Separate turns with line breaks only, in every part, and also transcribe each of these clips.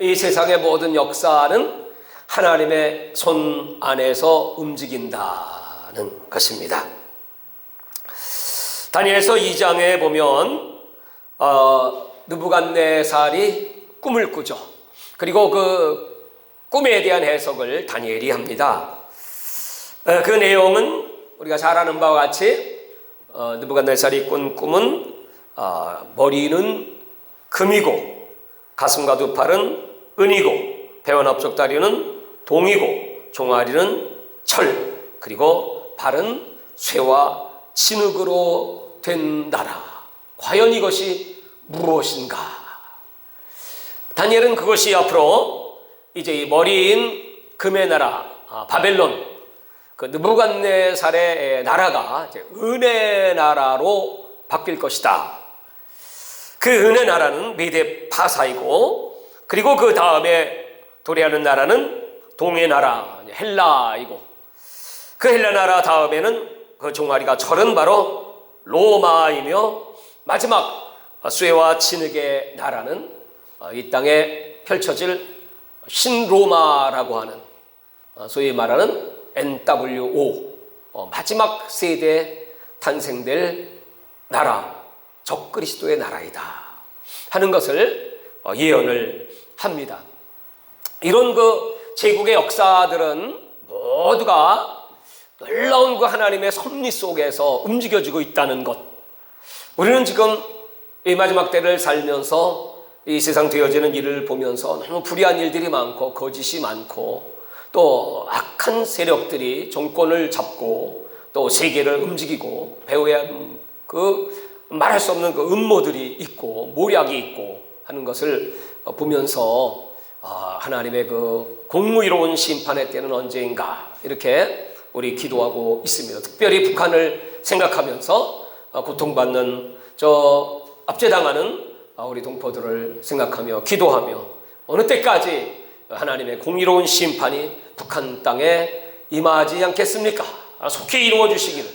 이 세상의 모든 역사는 하나님의 손 안에서 움직인다는 것입니다. 다니엘서 2장에 보면 느부갓네살이 꿈을 꾸죠. 그리고 그 꿈에 대한 해석을 다니엘이 합니다. 그 내용은 우리가 잘 아는 바와 같이 느부갓네살이 꾼 꿈은 머리는 금이고 가슴과 두 팔은 은이고 배와 넓적다리는 동이고 종아리는 철 그리고 발은 쇠와 진흙으로 된 나라. 과연 이것이 무엇인가? 다니엘은 그것이 앞으로 이제 이 머리인 금의 나라 바벨론, 그 느부갓네살의 나라가 이제 은의 나라로 바뀔 것이다. 그 은의 나라는 메데 파사이고, 그리고 그 다음에 도래하는 나라는 동의 나라 헬라이고, 그 헬라 나라 다음에는 그 종아리가 철은 바로 로마이며, 마지막 쇠와 진흙의 나라는 이 땅에 펼쳐질 신로마라고 하는 소위 말하는 NWO 마지막 세대에 탄생될 나라, 적그리스도의 나라이다 하는 것을 예언을 합니다. 이런 그 제국의 역사들은 모두가 놀라운 그 하나님의 섭리 속에서 움직여지고 있다는 것, 우리는 지금 이 마지막 때를 살면서 이 세상 되어지는 일을 보면서 너무 불의한 일들이 많고 거짓이 많고 또 악한 세력들이 정권을 잡고 또 세계를 움직이고 배후에 그 말할 수 없는 그 음모들이 있고 모략이 있고 하는 것을 보면서 하나님의 그 공의로운 심판의 때는 언제인가 이렇게 우리 기도하고 있습니다. 특별히 북한을 생각하면서 고통받는 저 압제당하는 우리 동포들을 생각하며 기도하며 어느 때까지 하나님의 공의로운 심판이 북한 땅에 임하지 않겠습니까? 속히 이루어 주시기를,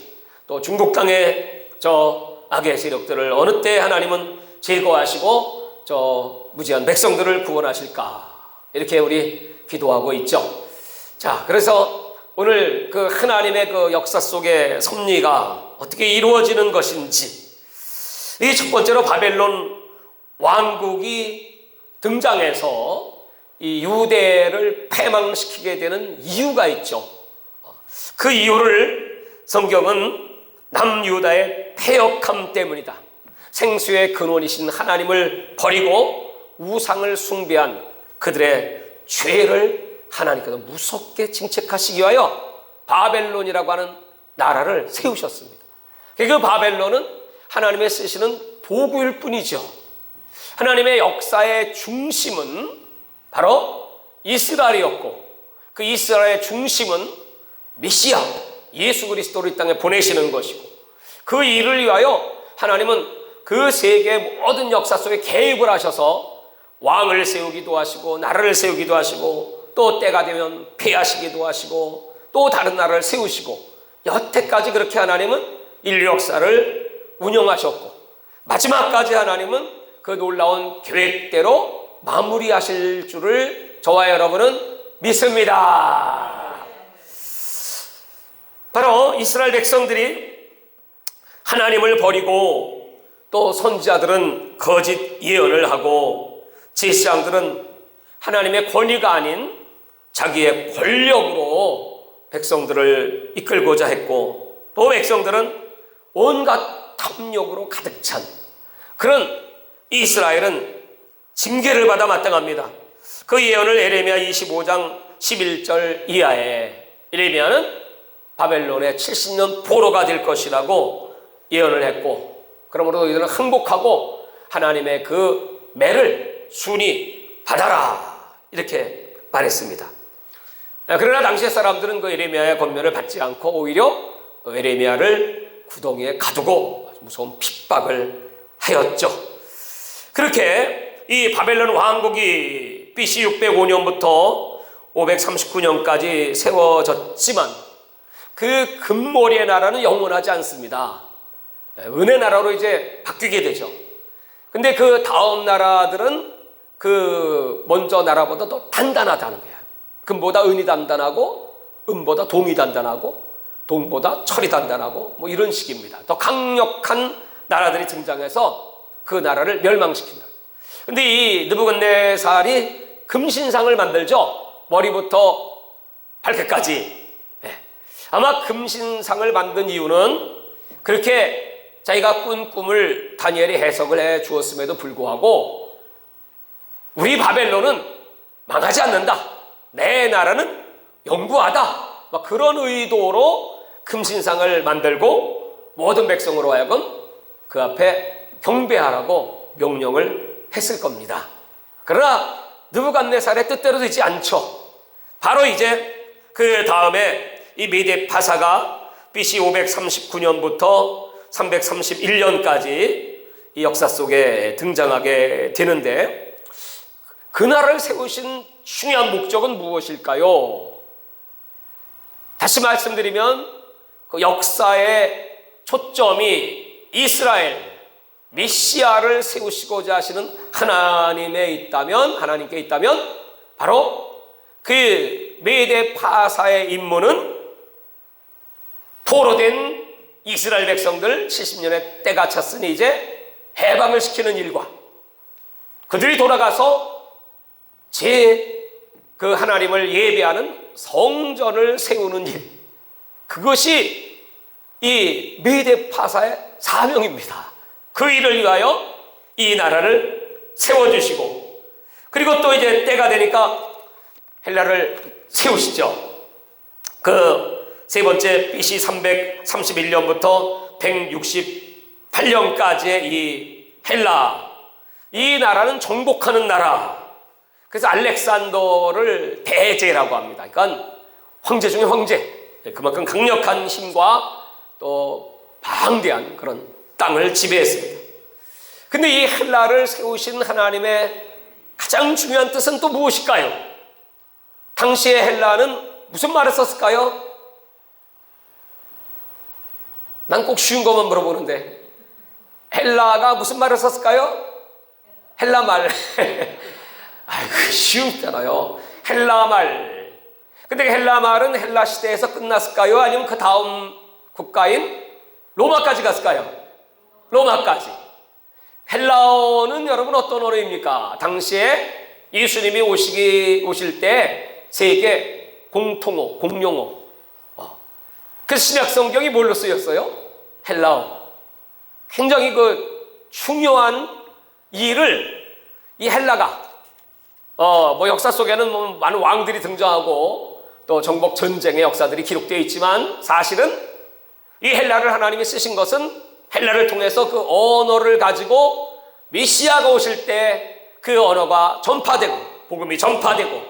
또 중국 땅의 저 악의 세력들을 어느 때 하나님은 제거하시고 저 무지한 백성들을 구원하실까 이렇게 우리 기도하고 있죠. 자, 그래서 오늘 그 하나님의 그 역사 속의 섭리가 어떻게 이루어지는 것인지, 이 첫 번째로 바벨론 왕국이 등장해서 이 유대를 패망시키게 되는 이유가 있죠. 그 이유를 성경은 남유다의 패역함 때문이다, 생수의 근원이신 하나님을 버리고 우상을 숭배한 그들의 죄를 하나님께서 무섭게 징책하시기 위하여 바벨론이라고 하는 나라를 세우셨습니다. 그 바벨론은 하나님의 쓰시는 도구일 뿐이죠. 하나님의 역사의 중심은 바로 이스라엘이었고, 그 이스라엘의 중심은 메시아 예수 그리스도를 이 땅에 보내시는 것이고, 그 일을 위하여 하나님은 그 세계의 모든 역사 속에 개입을 하셔서 왕을 세우기도 하시고 나라를 세우기도 하시고 또 때가 되면 폐하시기도 하시고 또 다른 나라를 세우시고, 여태까지 그렇게 하나님은 인류 역사를 운영하셨고 마지막까지 하나님은 그 놀라운 계획대로 마무리하실 줄을 저와 여러분은 믿습니다. 바로 이스라엘 백성들이 하나님을 버리고 또 선지자들은 거짓 예언을 하고 제사장들은 하나님의 권위가 아닌 자기의 권력으로 백성들을 이끌고자 했고, 또 백성들은 온갖 탐욕으로 가득 찬 그런 이스라엘은 징계를 받아 마땅합니다. 그 예언을 에레미야 25장 11절 이하에 에레미야는 바벨론의 70년 포로가 될 것이라고 예언을 했고, 그러므로 이들은 항복하고 하나님의 그 매를 순히 받아라 이렇게 말했습니다. 그러나 당시의 사람들은 그 에레미야의 권면을 받지 않고 오히려 에레미야를 구덩이에 가두고 무서운 핍박을 하였죠. 그렇게 이 바벨론 왕국이 BC 605년부터 539년까지 세워졌지만 그 금모리의 나라는 영원하지 않습니다. 은의 나라로 이제 바뀌게 되죠. 근데 그 다음 나라들은 그 먼저 나라보다 더 단단하다는 거야. 금보다 은이 단단하고 은보다 동이 단단하고 동보다 철이 단단하고 뭐 이런 식입니다. 더 강력한 나라들이 등장해서 그 나라를 멸망시킨다. 근데 이 느부갓네살이 금신상을 만들죠. 머리부터 발끝까지. 아마 금신상을 만든 이유는 그렇게 자기가 꾼 꿈을 다니엘이 해석을 해 주었음에도 불구하고 우리 바벨론은 망하지 않는다. 내 나라는 영구하다. 막 그런 의도로 금신상을 만들고 모든 백성으로 하여금 그 앞에 경배하라고 명령을 했을 겁니다. 그러나 느부갓네살의 뜻대로 되지 않죠. 바로 이제 그 다음에 이 메데 파사가 BC 539년부터 331년까지 이 역사 속에 등장하게 되는데 그 나라를 세우신 중요한 목적은 무엇일까요? 다시 말씀드리면 그 역사의 초점이 이스라엘 메시아를 세우시고자 하시는 하나님께 있다면 바로 그 메데 파사의 임무는 포로된 이스라엘 백성들 70년의 때가 찼으니 이제 해방을 시키는 일과 그들이 돌아가서 그 하나님을 예배하는 성전을 세우는 일, 그것이 이 메데 파사의 사명입니다. 그 일을 위하여 이 나라를 세워주시고 그리고 또 이제 때가 되니까 헬라를 세우시죠. 그 세 번째 BC 331년부터 168년까지의 이 헬라, 이 나라는 정복하는 나라. 그래서 알렉산더를 대제라고 합니다. 그러니까 황제 중에 황제. 그만큼 강력한 힘과 또 방대한 그런 땅을 지배했습니다. 근데 이 헬라를 세우신 하나님의 가장 중요한 뜻은 또 무엇일까요? 당시의 헬라는 무슨 말을 썼을까요? 난 꼭 쉬운 것만 물어보는데 헬라가 무슨 말을 썼을까요? 헬라 말. 아이고 쉬웠잖아요. 헬라 말. 근데 헬라 말은 헬라 시대에서 끝났을까요? 아니면 그 다음 국가인 로마까지 갔을까요? 로마까지. 헬라어는 여러분 어떤 언어입니까? 당시에 예수님이 오실 때 세계 공통어, 공용어. 그래서 신약 성경이 뭘로 쓰였어요? 헬라어. 굉장히 그 중요한 일을 이 헬라가 뭐 역사 속에는 뭐 많은 왕들이 등장하고 또 정복 전쟁의 역사들이 기록되어 있지만 사실은 이 헬라를 하나님이 쓰신 것은 헬라를 통해서 그 언어를 가지고 메시아가 오실 때 그 언어가 전파되고 복음이 전파되고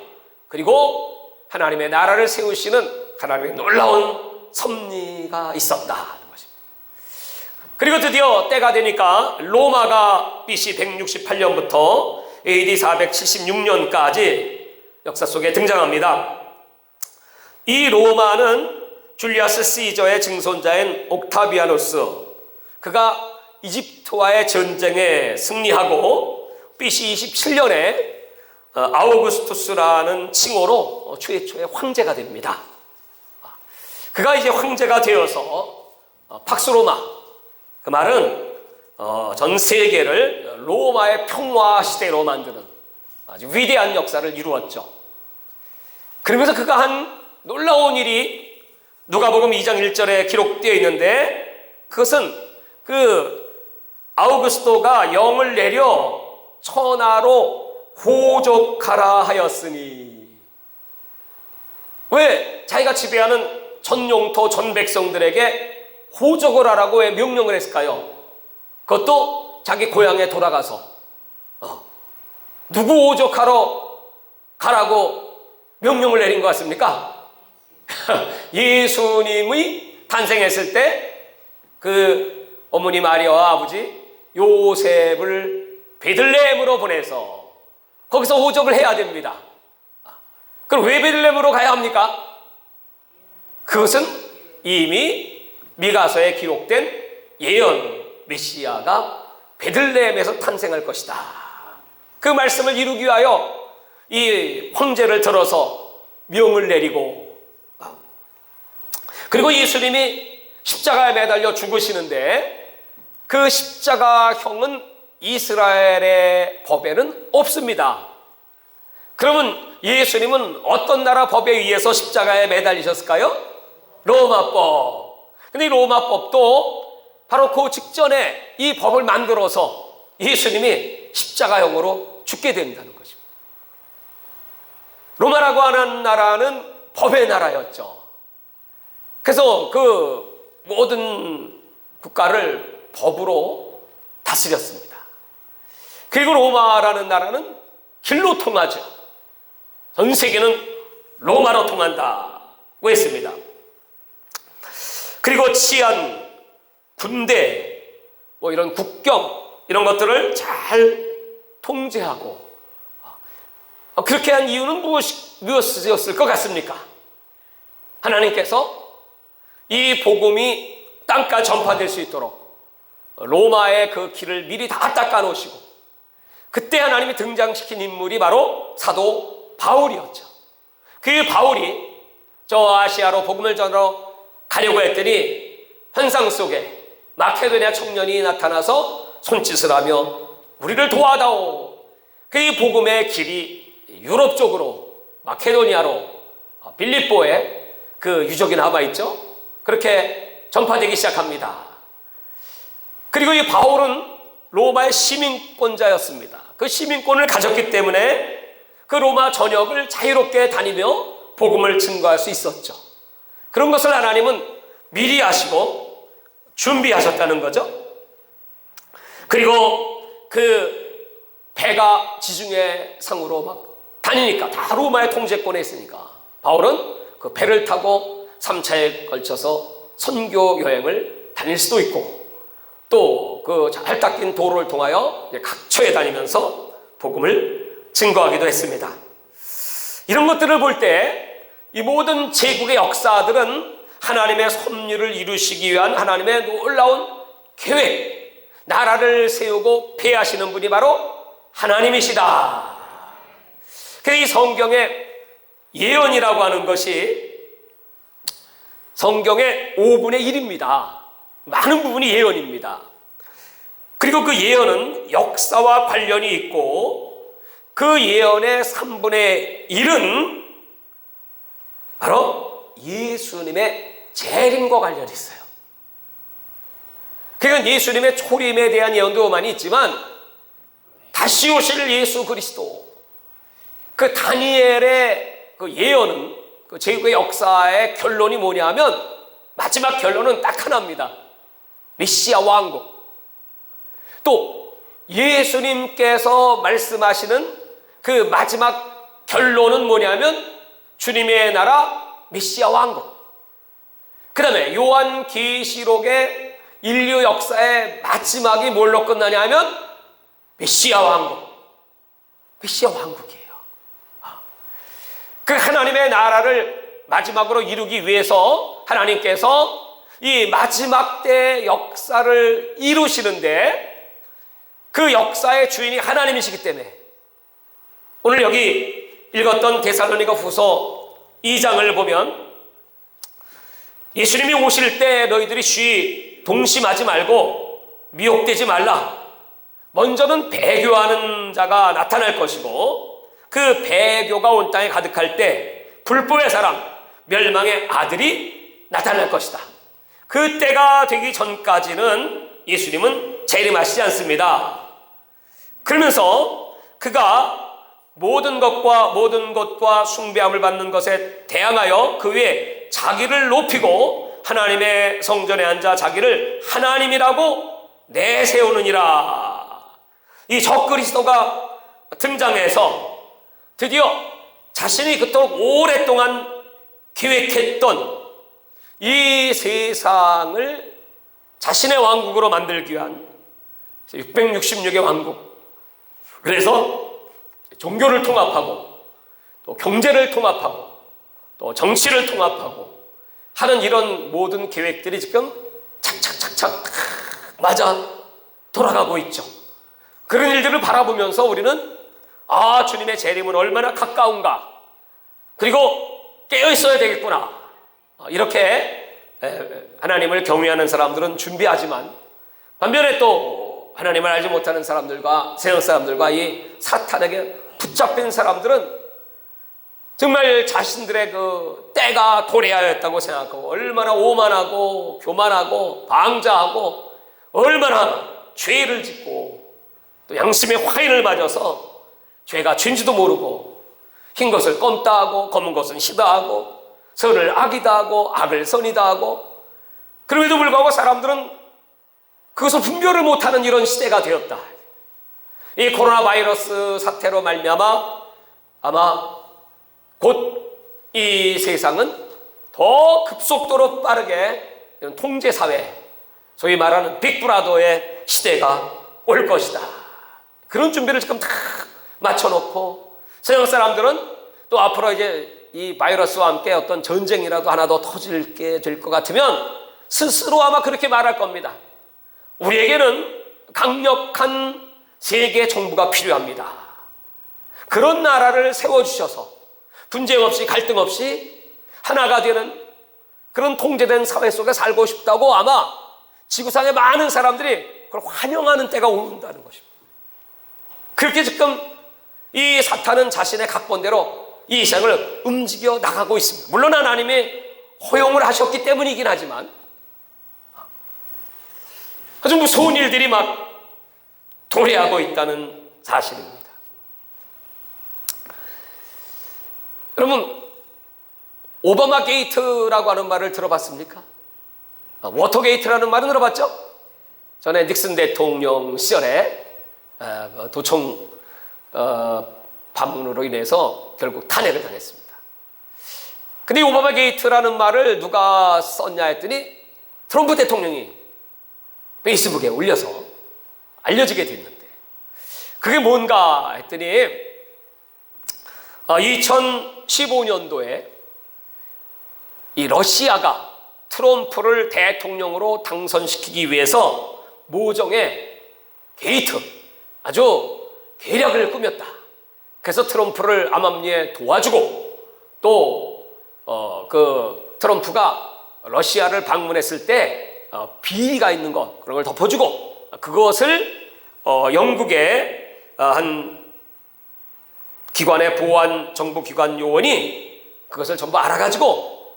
그리고 하나님의 나라를 세우시는 하나님의 놀라운 섭리가 있었다. 그리고 드디어 때가 되니까 로마가 BC 168년부터 AD 476년까지 역사 속에 등장합니다. 이 로마는 줄리아스 시저의 증손자인 옥타비아누스, 그가 이집트와의 전쟁에 승리하고 BC 27년에 아우구스투스라는 칭호로 최초의 황제가 됩니다. 그가 이제 황제가 되어서 팍스로마, 그 말은 전 세계를 로마의 평화 시대로 만드는 아주 위대한 역사를 이루었죠. 그러면서 그가 한 놀라운 일이 누가복음 2장 1절에 기록되어 있는데 그것은 그 아우구스토가 영을 내려 천하로 호족하라 하였으니, 왜 자기가 지배하는 전 영토 전 백성들에게 호족을 하라고 왜 명령을 했을까요? 그것도 자기 고향에 돌아가서 누구 호족하러 가라고 명령을 내린 것 같습니까? 예수님이 탄생했을 때 그 어머니 마리아와 아버지 요셉을 베들레헴으로 보내서 거기서 호족을 해야 됩니다. 그럼 왜 베들레헴으로 가야 합니까? 그것은 이미 미가서에 기록된 예언 메시아가 베들레헴에서 탄생할 것이다. 그 말씀을 이루기 위하여 이 황제를 들어서 명을 내리고, 그리고 예수님이 십자가에 매달려 죽으시는데 그 십자가형은 이스라엘의 법에는 없습니다. 그러면 예수님은 어떤 나라 법에 의해서 십자가에 매달리셨을까요? 로마법. 근데 이 로마법도 바로 그 직전에 이 법을 만들어서 예수님이 십자가형으로 죽게 된다는 거죠. 로마라고 하는 나라는 법의 나라였죠. 그래서 그 모든 국가를 법으로 다스렸습니다. 그리고 로마라는 나라는 길로 통하죠. 전 세계는 로마로 통한다고 했습니다. 그리고 치안, 군대, 뭐 이런 국경, 이런 것들을 잘 통제하고, 그렇게 한 이유는 무엇이었을 것 같습니까? 하나님께서 이 복음이 땅까지 전파될 수 있도록 로마의 그 길을 미리 다 닦아 놓으시고, 그때 하나님이 등장시킨 인물이 바로 사도 바울이었죠. 그 바울이 저 아시아로 복음을 전하러 가려고 했더니 환상 속에 마케도니아 청년이 나타나서 손짓을 하며 우리를 도와다오. 그 복음의 길이 유럽 쪽으로, 마케도니아로, 빌립보에 그 유적이 남아있죠. 그렇게 전파되기 시작합니다. 그리고 이 바울은 로마의 시민권자였습니다. 그 시민권을 가졌기 때문에 그 로마 전역을 자유롭게 다니며 복음을 증거할 수 있었죠. 그런 것을 하나님은 미리 아시고 준비하셨다는 거죠. 그리고 그 배가 지중해 상으로 막 다니니까, 다 로마의 통제권에 있으니까 바울은 그 배를 타고 3차에 걸쳐서 선교 여행을 다닐 수도 있고, 또 그 잘 닦인 도로를 통하여 각처에 다니면서 복음을 증거하기도 했습니다. 이런 것들을 볼 때 이 모든 제국의 역사들은 하나님의 섭리를 이루시기 위한 하나님의 놀라운 계획, 나라를 세우고 폐하시는 분이 바로 하나님이시다. 그래서 이 성경의 예언이라고 하는 것이 성경의 5분의 1입니다. 많은 부분이 예언입니다. 그리고 그 예언은 역사와 관련이 있고, 그 예언의 3분의 1은 바로 예수님의 재림과 관련이 있어요. 그러니까 예수님의 초림에 대한 예언도 많이 있지만, 다시 오실 예수 그리스도, 그 다니엘의 그 예언은, 그 제국의 역사의 결론이 뭐냐면, 마지막 결론은 딱 하나입니다. 메시아 왕국. 또 예수님께서 말씀하시는 그 마지막 결론은 뭐냐면 주님의 나라, 메시아 왕국. 그 다음에 요한계시록의 인류 역사의 마지막이 뭘로 끝나냐 하면 메시아 왕국. 메시아 왕국이에요. 그 하나님의 나라를 마지막으로 이루기 위해서 하나님께서 이 마지막 때 역사를 이루시는데, 그 역사의 주인이 하나님이시기 때문에 오늘 여기 읽었던 데살로니가 후서 2장을 보면 예수님이 오실 때 너희들이 동심하지 말고 미혹되지 말라. 먼저는 배교하는 자가 나타날 것이고, 그 배교가 온 땅에 가득할 때 불법의 사람, 멸망의 아들이 나타날 것이다. 그 때가 되기 전까지는 예수님은 재림하시지 않습니다. 그러면서 그가 모든 것과 숭배함을 받는 것에 대항하여 그 위에 자기를 높이고 하나님의 성전에 앉아 자기를 하나님이라고 내세우느니라. 이 적그리스도가 등장해서 드디어 자신이 그토록 오랫동안 계획했던 이 세상을 자신의 왕국으로 만들기 위한 666의 왕국, 그래서 종교를 통합하고 또 경제를 통합하고 또 정치를 통합하고 하는 이런 모든 계획들이 지금 착착착착 맞아 돌아가고 있죠. 그런 일들을 바라보면서 우리는 아, 주님의 재림은 얼마나 가까운가. 그리고 깨어 있어야 되겠구나. 이렇게 하나님을 경외하는 사람들은 준비하지만, 반면에 또 하나님을 알지 못하는 사람들과 세상 사람들과 이 사탄에게 붙잡힌 사람들은 정말 자신들의 그 때가 도래하였다고 생각하고, 얼마나 오만하고 교만하고 방자하고, 얼마나 죄를 짓고 또 양심의 화인을 맞아서 죄가 죄인지도 모르고, 흰 것을 검다 하고 검은 것은 희다 하고, 선을 악이다 하고 악을 선이다 하고, 그럼에도 불구하고 사람들은 그것을 분별을 못하는 이런 시대가 되었다. 이 코로나 바이러스 사태로 말미암아 아마 곧 이 세상은 더 급속도로 빠르게 이런 통제사회, 소위 말하는 빅브라더의 시대가 올 것이다. 그런 준비를 지금 다 맞춰놓고, 서양 사람들은 또 앞으로 이제 이 바이러스와 함께 어떤 전쟁이라도 하나 더 터질게 될 것 같으면 스스로 아마 그렇게 말할 겁니다. 우리에게는 강력한 세계 정부가 필요합니다. 그런 나라를 세워주셔서 분쟁 없이 갈등 없이 하나가 되는 그런 통제된 사회 속에 살고 싶다고 아마 지구상의 많은 사람들이 그걸 환영하는 때가 온다는 것입니다. 그렇게 지금 이 사탄은 자신의 각본대로 이 세상을 움직여 나가고 있습니다. 물론 하나님이 허용을 하셨기 때문이긴 하지만 아주 무서운 일들이 막 도래하고 있다는 사실입니다. 여러분, 오바마 게이트라고 하는 말을 들어봤습니까? 워터게이트라는 말은 들어봤죠? 전에 닉슨 대통령 시절에 도청 반문으로 인해서 결국 탄핵을 당했습니다. 근데 오바마 게이트라는 말을 누가 썼냐 했더니 트럼프 대통령이 페이스북에 올려서 알려지게 됐는데, 그게 뭔가 했더니 2015년도에 이 러시아가 트럼프를 대통령으로 당선시키기 위해서 모종의 게이트, 아주 계략을 꾸몄다. 그래서 트럼프를 암암리에 도와주고, 또 그 트럼프가 러시아를 방문했을 때 비리가 있는 것, 그런 걸 덮어주고, 그것을 영국의 한 기관의 보안 정보기관 요원이 그것을 전부 알아가지고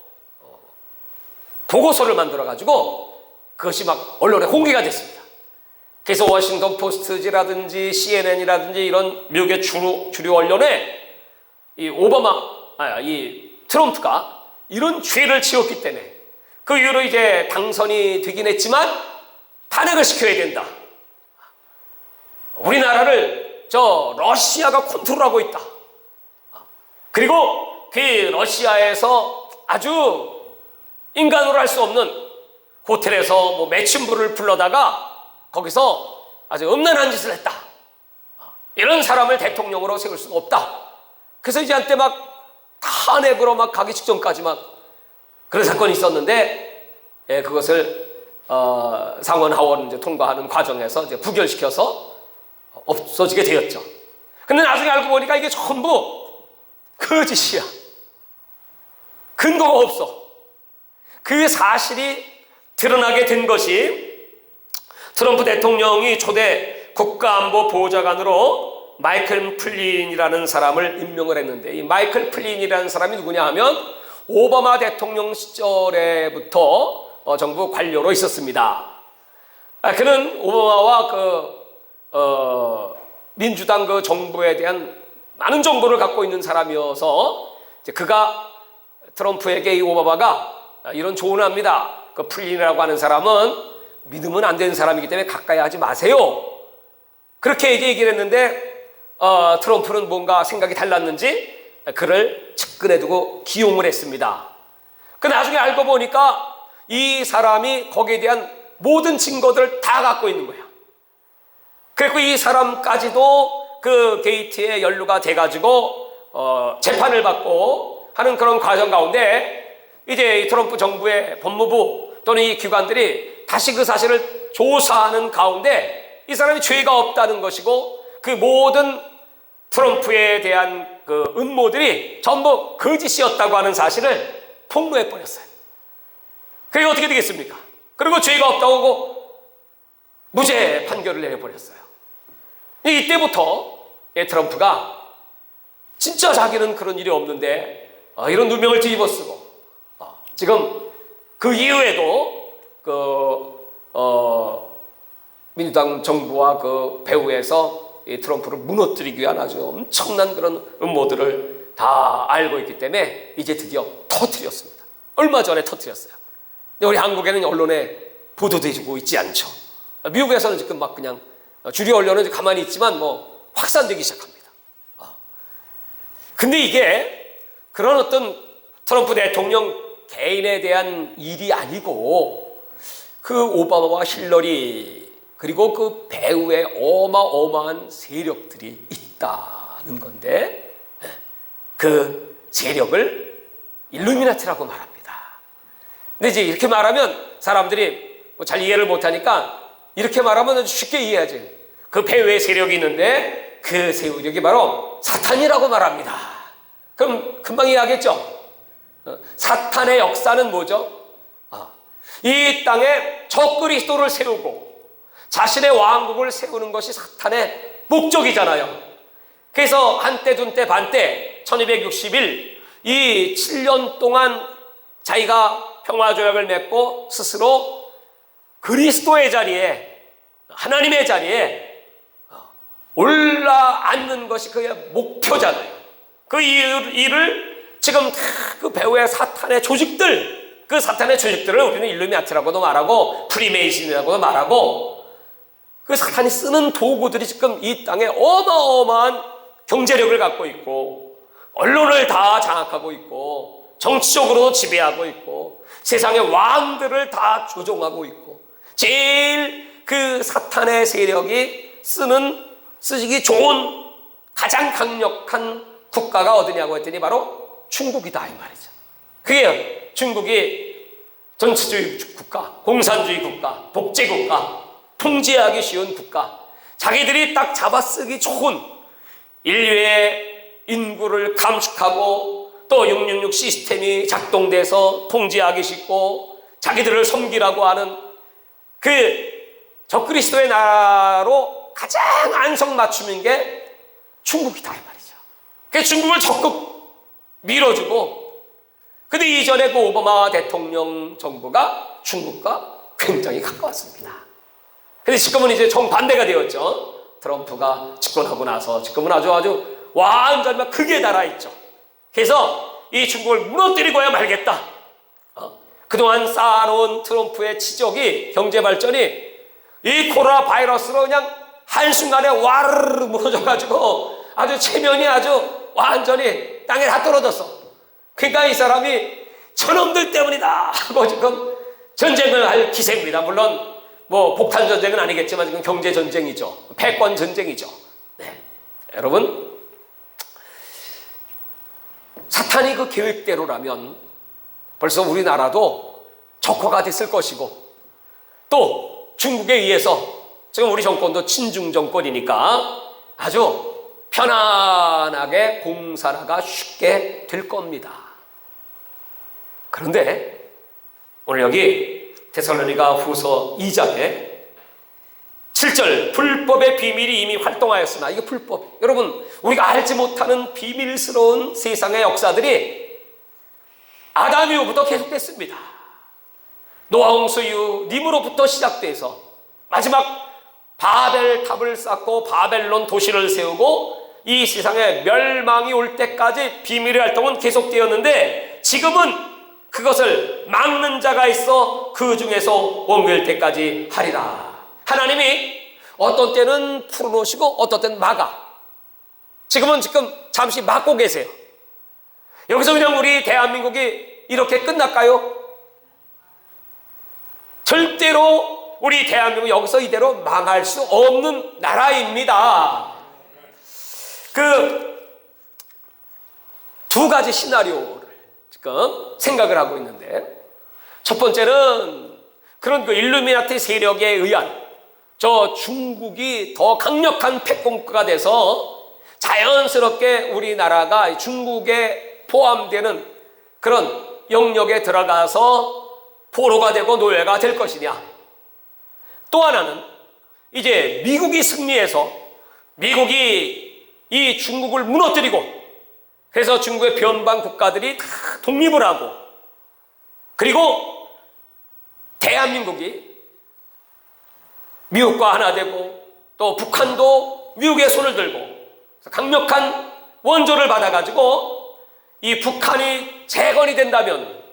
보고서를 만들어가지고 그것이 막 언론에 공개가 됐습니다. 그래서 워싱턴 포스트지라든지 CNN이라든지 이런 미국의 주류 언론에 이 트럼프가 이런 죄를 지었기 때문에 그 이후로 이제 당선이 되긴 했지만 탄핵을 시켜야 된다. 우리나라를 저 러시아가 컨트롤하고 있다. 그리고 그 러시아에서 아주 인간으로 할 수 없는 호텔에서 뭐 매춘부를 불러다가 거기서 아주 음란한 짓을 했다. 이런 사람을 대통령으로 세울 수가 없다. 그래서 이제 한때 막 탄핵으로 막 가기 직전까지 막 그런 사건이 있었는데, 그것을 상원 하원 이제 통과하는 과정에서 이제 부결시켜서 없어지게 되었죠. 근데 나중에 알고 보니까 이게 전부 거짓이야. 근거가 없어. 그 사실이 드러나게 된 것이 트럼프 대통령이 초대 국가안보보좌관으로 마이클 플린이라는 사람을 임명을 했는데, 이 마이클 플린이라는 사람이 누구냐 하면 오바마 대통령 시절에부터 정부 관료로 있었습니다. 그는 오바마와 민주당 그 정부에 대한 많은 정보를 갖고 있는 사람이어서 이제 그가 트럼프에게 이 오바마가 이런 조언을 합니다. 그 플린이라고 하는 사람은 믿으면 안 되는 사람이기 때문에 가까이 하지 마세요. 그렇게 얘기를 했는데 트럼프는 뭔가 생각이 달랐는지 그를 측근에 두고 기용을 했습니다. 그 나중에 알고 보니까 이 사람이 거기에 대한 모든 증거들을 다 갖고 있는 거야. 그리고 이 사람까지도 그 게이트에 연루가 돼가지고 재판을 받고 하는 그런 과정 가운데 이제 트럼프 정부의 법무부 또는 이 기관들이 다시 그 사실을 조사하는 가운데 이 사람이 죄가 없다는 것이고 그 모든 트럼프에 대한 그 음모들이 전부 거짓이었다고 하는 사실을 폭로해 버렸어요. 그게 어떻게 되겠습니까? 그리고 죄가 없다고 하고 무죄 판결을 내려버렸어요. 이때부터 트럼프가 진짜 자기는 그런 일이 없는데 이런 누명을 뒤집어 쓰고 지금 그 이후에도 민주당 정부와 그 배후에서 이 트럼프를 무너뜨리기 위한 아주 엄청난 그런 음모들을 다 알고 있기 때문에 이제 드디어 터뜨렸습니다. 얼마 전에 터뜨렸어요. 근데 우리 한국에는 언론에 보도되고 있지 않죠. 미국에서는 지금 막 그냥 주류 언론은 가만히 있지만 뭐 확산되기 시작합니다. 근데 이게 그런 어떤 트럼프 대통령 개인에 대한 일이 아니고 그 오바마와 힐러리 그리고 그 배후에 어마어마한 세력들이 있다는 건데 그 세력을 일루미나티라고 말합니다. 근데 이제 이렇게 말하면 사람들이 잘 이해를 못하니까 이렇게 말하면 쉽게 이해하지. 그 배후에 세력이 있는데 그 세력이 바로 사탄이라고 말합니다. 그럼 금방 이해하겠죠? 사탄의 역사는 뭐죠? 이 땅에 적그리스도를 세우고 자신의 왕국을 세우는 것이 사탄의 목적이잖아요. 그래서 한때 둔때 반때 1261 이 7년 동안 자기가 평화조약을 맺고 스스로 그리스도의 자리에 하나님의 자리에 올라앉는 것이 그의 목표잖아요. 그 일을 지금 그 배후의 사탄의 조직들, 그 사탄의 조직들을 우리는 일루미나티라고도 말하고 프리메이슨이라고도 말하고 그 사탄이 쓰는 도구들이 지금 이 땅에 어마어마한 경제력을 갖고 있고 언론을 다 장악하고 있고 정치적으로도 지배하고 있고 세상의 왕들을 다 조종하고 있고 제일 그 사탄의 세력이 쓰기 좋은 가장 강력한 국가가 어디냐고 했더니 바로 중국이다 이 말이죠. 그게 중국이 전체주의 국가, 공산주의 국가, 독재 국가, 통제하기 쉬운 국가, 자기들이 딱 잡아쓰기 좋은 인류의 인구를 감축하고 또 666 시스템이 작동돼서 통제하기 쉽고 자기들을 섬기라고 하는 그 적그리스도의 나라로 가장 안성맞춤인 게 중국이다 이 말이죠. 그 중국을 적극 밀어주고 근데 이전에 그 오바마 대통령 정부가 중국과 굉장히 가까웠습니다. 근데 지금은 이제 정반대가 되었죠. 트럼프가 집권하고 나서 지금은 아주 완전히 막 극에 달아있죠. 그래서 이 중국을 무너뜨리고야 말겠다. 그동안 쌓아놓은 트럼프의 치적이 경제 발전이 이 코로나 바이러스로 그냥 한순간에 와르르 무너져가지고 아주 체면이 아주 완전히 땅에 다 떨어졌어. 그러니까 이 사람이 저놈들 때문이다 하고 지금 전쟁을 할 기세입니다. 물론 뭐 폭탄 전쟁은 아니겠지만 지금 경제 전쟁이죠. 패권 전쟁이죠. 네. 여러분 사탄이 그 계획대로라면 벌써 우리나라도 적화가 됐을 것이고 또 중국에 의해서 지금 우리 정권도 친중 정권이니까 아주 편안하게 공산화가 쉽게 될 겁니다. 그런데 오늘 여기 데살로니가 후서 2장에 7절 불법의 비밀이 이미 활동하였으나 이게 불법. 여러분 우리가 알지 못하는 비밀스러운 세상의 역사들이 아담 이후부터 계속됐습니다. 노아 홍수 이후 님으로부터 시작돼서 마지막 바벨탑을 쌓고 바벨론 도시를 세우고 이 세상에 멸망이 올 때까지 비밀의 활동은 계속되었는데 지금은 그것을 막는 자가 있어 그 중에서 옮길 때까지 하리라. 하나님이 어떤 때는 풀어놓으시고 어떤 때는 막아. 지금 잠시 막고 계세요. 여기서 그냥 우리 대한민국이 이렇게 끝날까요? 절대로 우리 대한민국 여기서 이대로 망할 수 없는 나라입니다. 그 두 가지 시나리오를 지금 생각을 하고 있는데 첫 번째는 그런 그 일루미나티 세력에 의한 저 중국이 더 강력한 패권국가가 돼서 자연스럽게 우리나라가 중국에 포함되는 그런 영역에 들어가서 포로가 되고 노예가 될 것이냐. 또 하나는 이제 미국이 승리해서 미국이 이 중국을 무너뜨리고 그래서 중국의 변방 국가들이 다 독립을 하고 그리고 대한민국이 미국과 하나 되고 또 북한도 미국의 손을 들고 강력한 원조를 받아가지고 이 북한이 재건이 된다면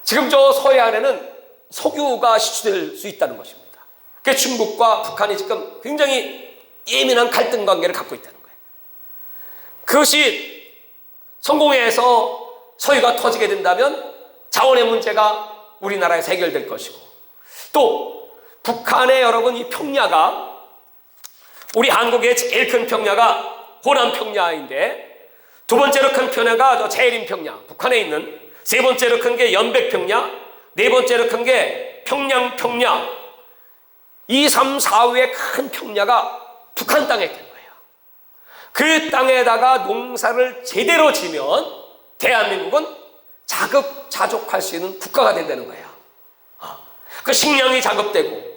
지금 저 서해안에는 석유가 시추될 수 있다는 것입니다. 그래서 중국과 북한이 지금 굉장히 예민한 갈등 관계를 갖고 있다는 거예요. 그것이 성공해서 석유가 터지게 된다면 자원의 문제가 우리나라에서 해결될 것이고 또 북한의 여러분 이 평야가 우리 한국의 제일 큰 평야가 호남 평야인데 두 번째로 큰 평야가 저 제일인 평야 북한에 있는 세 번째로 큰 게 연백 평야 네 번째로 큰 게 평양 평야 2, 3, 4위의 큰 평야가 북한 땅에 있는 거예요. 그 땅에다가 농사를 제대로 지면 대한민국은 자급자족할 수 있는 국가가 된다는 거예요. 그 식량이 자급되고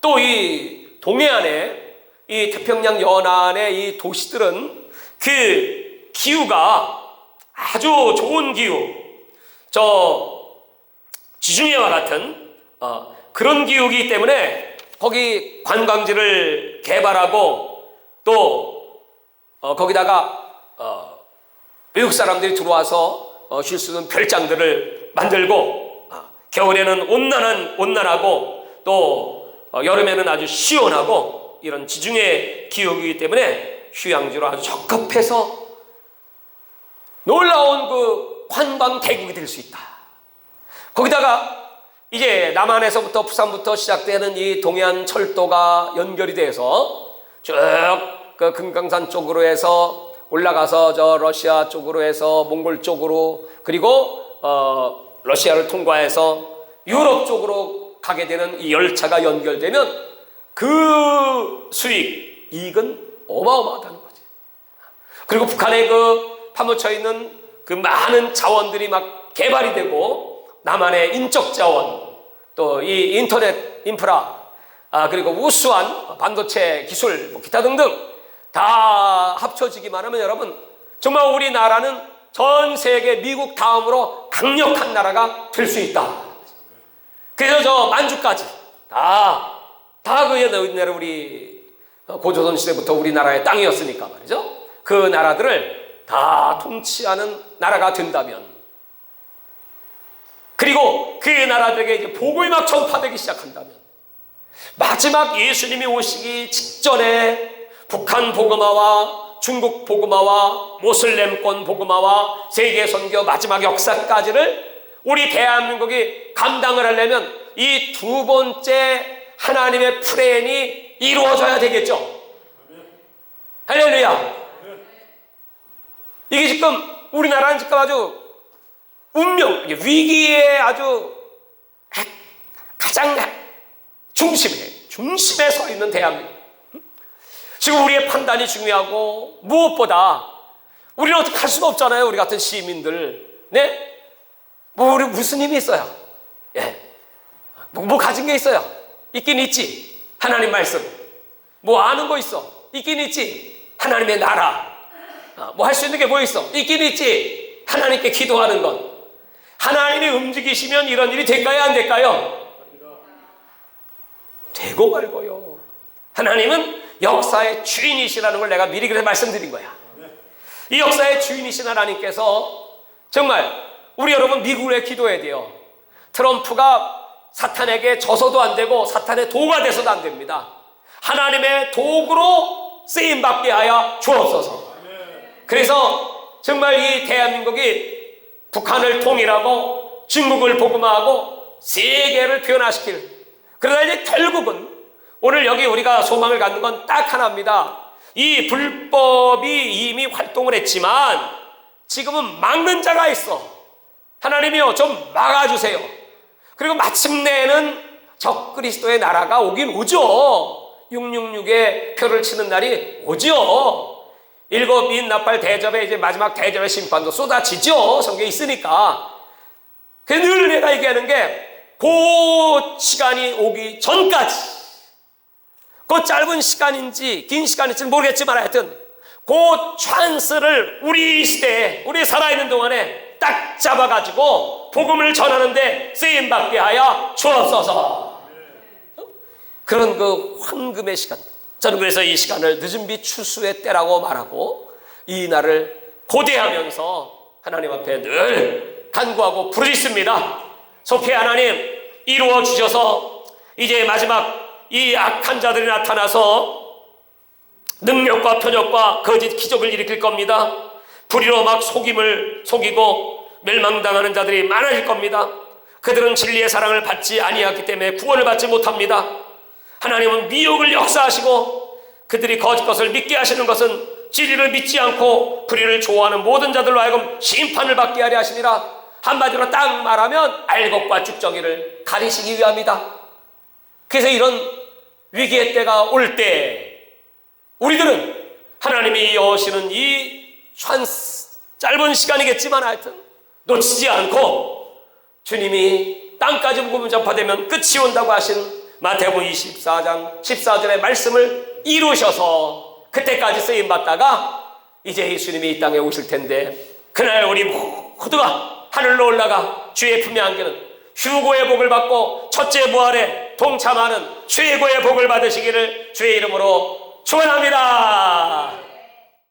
또 이 동해안에 이 태평양 연안의 이 도시들은 그 기후가 아주 좋은 기후, 저 지중해와 같은 그런 기후이기 때문에 거기 관광지를 개발하고 또 거기다가 외국 사람들이 들어와서 쉴 수 있는 별장들을 만들고 겨울에는 온난하고 또 여름에는 아주 시원하고 이런 지중해 기후이기 때문에 휴양지로 아주 적합해서 놀라운 그 관광 대국이 될 수 있다. 거기다가 이제 남한에서부터 부산부터 시작되는 이 동해안 철도가 연결이 돼서 쭉 그 금강산 쪽으로 해서 올라가서 저 러시아 쪽으로 해서 몽골 쪽으로 그리고 러시아를 통과해서 유럽 쪽으로 가게 되는 이 열차가 연결되면 그 이익은 어마어마하다는 거지. 그리고 북한에 그 파묻혀 있는 그 많은 자원들이 막 개발이 되고 남한의 인적 자원 또 이 인터넷 인프라 그리고 우수한 반도체 기술 뭐 기타 등등 다 합쳐지기만 하면 여러분 정말 우리나라는 전 세계 미국 다음으로 강력한 나라가 될 수 있다. 그래서 저 만주까지 그 옛날에 우리 고조선 시대부터 우리나라의 땅이었으니까 말이죠. 그 나라들을 다 통치하는 나라가 된다면 그리고 그 나라들에게 이제 복음이 막 전파되기 시작한다면 마지막 예수님이 오시기 직전에 북한 복음화와 중국 복음화와 모슬렘권 복음화와 세계 선교 마지막 역사까지를 우리 대한민국이 감당을 하려면 이 두 번째 하나님의 플랜이 이루어져야 되겠죠. 할렐루야. 이게 지금 우리나라는 지금 아주 위기의 아주 가장 중심에 서 있는 대한민국. 지금 우리의 판단이 중요하고 무엇보다 우리는 어떻게 할 수는 없잖아요. 우리 같은 시민들. 네? 우리 무슨 힘이 있어요? 예. 뭐 가진 게 있어요? 있긴 있지. 하나님 말씀. 뭐 아는 거 있어? 있긴 있지. 하나님의 나라. 뭐 할 수 있는 게 뭐 있어? 있긴 있지. 하나님께 기도하는 것. 하나님이 움직이시면 이런 일이 될까요? 안 될까요? 되고 말고요. 하나님은 역사의 주인이시라는 걸 내가 미리 그래서 말씀드린 거야. 이 역사의 주인이신 하나님께서 정말 우리 여러분 미국에 기도해야 돼요. 트럼프가 사탄에게 져서도 안 되고 사탄의 도구가 돼서도 안 됩니다. 하나님의 도구로 쓰임받게 하여 주옵소서. 그래서 정말 이 대한민국이 북한을 통일하고 중국을 복음화하고 세계를 변화시킬 그러다 이제 결국은 오늘 여기 우리가 소망을 갖는 건 딱 하나입니다. 이 불법이 이미 활동을 했지만 지금은 막는 자가 있어. 하나님이요 좀 막아주세요. 그리고 마침내는 적그리스도의 나라가 오긴 오죠. 666의 표를 치는 날이 오지요. 일곱 인나팔 대접에 이제 마지막 대접의 심판도 쏟아지죠. 성경에 있으니까. 그래서 늘 내가 얘기하는 게 그 시간이 오기 전까지, 그 짧은 시간인지 긴 시간인지는 모르겠지만 하여튼 그 찬스를 우리 시대에, 우리 살아있는 동안에 딱 잡아가지고 복음을 전하는데 쓰임받게 하여 주옵소서. 그런 그 황금의 시간, 저는 그래서 이 시간을 늦은 빛 추수의 때라고 말하고 이 날을 고대하면서 하나님 앞에 늘 간구하고 부르짖습니다. 속히 하나님 이루어 주셔서 이제 마지막 이 악한 자들이 나타나서 능력과 표적과 거짓 기적을 일으킬 겁니다. 불의로 막 속이고 멸망당하는 자들이 많아질 겁니다. 그들은 진리의 사랑을 받지 아니하기 때문에 구원을 받지 못합니다. 하나님은 미혹을 역사하시고 그들이 거짓 것을 믿게 하시는 것은 진리를 믿지 않고 불의를 좋아하는 모든 자들로 하여금 심판을 받게 하려 하시니라. 한마디로 딱 말하면 알곡과 쭉정이를 가리시기 위함이다. 그래서 이런 위기의 때가 올 때 우리들은 하나님이 여시는 이 짧은 시간이겠지만 하여튼 놓치지 않고 주님이 땅까지 복음이 전파되면 끝이 온다고 하신 마태복음 24장 14절의 말씀을 이루셔서 그때까지 쓰임받다가 이제 예수님이 이 땅에 오실 텐데 그날 우리 모두가 하늘로 올라가 주의 품에 안기는 휴고의 복을 받고 첫째 부활에 동참하는 최고의 복을 받으시기를 주의 이름으로 축원합니다.